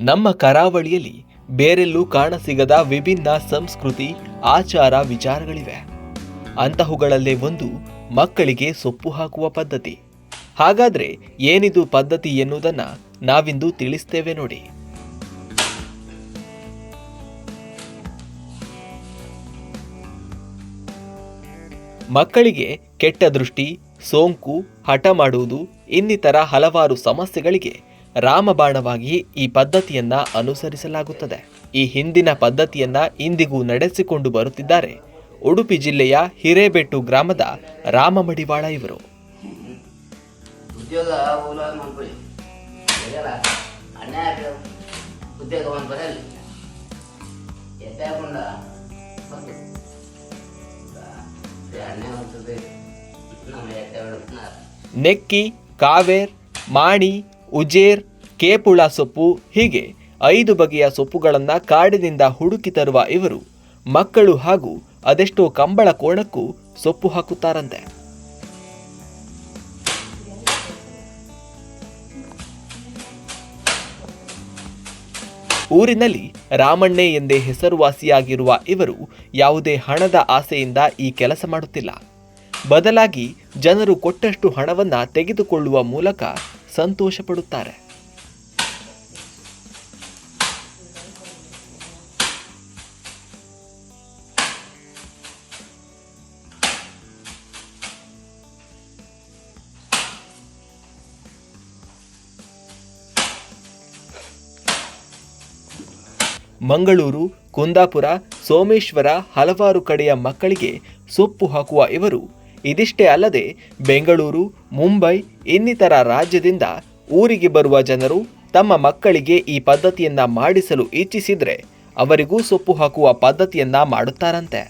ನಮ್ಮ ಕರಾವಳಿಯಲ್ಲಿ ಬೇರೆಲ್ಲೂ ಕಾಣಸಿಗದ ವಿಭಿನ್ನ ಸಂಸ್ಕೃತಿ ಆಚಾರ ವಿಚಾರಗಳಿವೆ. ಅಂತಹುಗಳಲ್ಲೇ ಒಂದು ಮಕ್ಕಳಿಗೆ ಸೊಪ್ಪು ಹಾಕುವ ಪದ್ಧತಿ. ಹಾಗಾದ್ರೆ ಏನಿದು ಪದ್ಧತಿ ಎನ್ನುವುದನ್ನ ನಾವಿಂದು ತಿಳಿಸ್ತೇವೆ ನೋಡಿ. ಮಕ್ಕಳಿಗೆ ಕೆಟ್ಟ ದೃಷ್ಟಿ, ಸೋಂಕು, ಹಠ ಮಾಡುವುದು ಇನ್ನಿತರ ಹಲವಾರು ಸಮಸ್ಯೆಗಳಿಗೆ ರಾಮಬಾಣವಾಗಿ ಈ ಪದ್ಧತಿಯನ್ನ ಅನುಸರಿಸಲಾಗುತ್ತದೆ. ಈ ಹಿಂದಿನ ಪದ್ಧತಿಯನ್ನ ಇಂದಿಗೂ ನಡೆಸಿಕೊಂಡು ಬರುತ್ತಿದ್ದಾರೆ ಉಡುಪಿ ಜಿಲ್ಲೆಯ ಹಿರೇಬೆಟ್ಟು ಗ್ರಾಮದ ರಾಮಮಡಿವಾಳ ಇವರು. ನೆಕ್ಕಿ, ಕಾವೇರ್, ಮಾಣಿ, ಉಜೇರ್, ಕೇಪುಳ ಸೊಪ್ಪು ಹೀಗೆ 5 ಬಗೆಯ ಸೊಪ್ಪುಗಳನ್ನ ಕಾಡಿನಿಂದ ಹುಡುಕಿ ತರುವ ಇವರು ಮಕ್ಕಳು ಹಾಗೂ ಅದೆಷ್ಟೋ ಕಂಬಳ ಕೋಣಕ್ಕೂ ಸೊಪ್ಪು ಹಾಕುತ್ತಾರಂತೆ. ಊರಿನಲ್ಲಿ ರಾಮಣ್ಣೆ ಎಂದೇ ಹೆಸರುವಾಸಿಯಾಗಿರುವ ಇವರು ಯಾವುದೇ ಹಣದ ಆಸೆಯಿಂದ ಈ ಕೆಲಸ ಮಾಡುತ್ತಿಲ್ಲ. ಬದಲಾಗಿ ಜನರು ಕೊಟ್ಟಷ್ಟು ಹಣವನ್ನ ತೆಗೆದುಕೊಳ್ಳುವ ಮೂಲಕ ಸಂತೋಷ ಪಡುತ್ತಾರೆ. ಮಂಗಳೂರು, ಕುಂದಾಪುರ, ಸೋಮೇಶ್ವರ ಹಲವಾರು ಕಡೆಯ ಮಕ್ಕಳಿಗೆ ಸೊಪ್ಪು ಹಾಕುವ ಇವರು ಇದಿಷ್ಟೇ ಅಲ್ಲದೆ ಬೆಂಗಳೂರು, ಮುಂಬೈ ಇನ್ನಿತರ ರಾಜ್ಯದಿಂದ ಊರಿಗೆ ಬರುವ ಜನರು ತಮ್ಮ ಮಕ್ಕಳಿಗೆ ಈ ಪದ್ಧತಿಯನ್ನ ಮಾಡಿಸಲು ಇಚ್ಛಿಸಿದ್ರೆ ಅವರಿಗೂ ಸೊಪ್ಪು ಹಾಕುವ ಪದ್ಧತಿಯನ್ನ ಮಾಡುತ್ತಾರಂತೆ.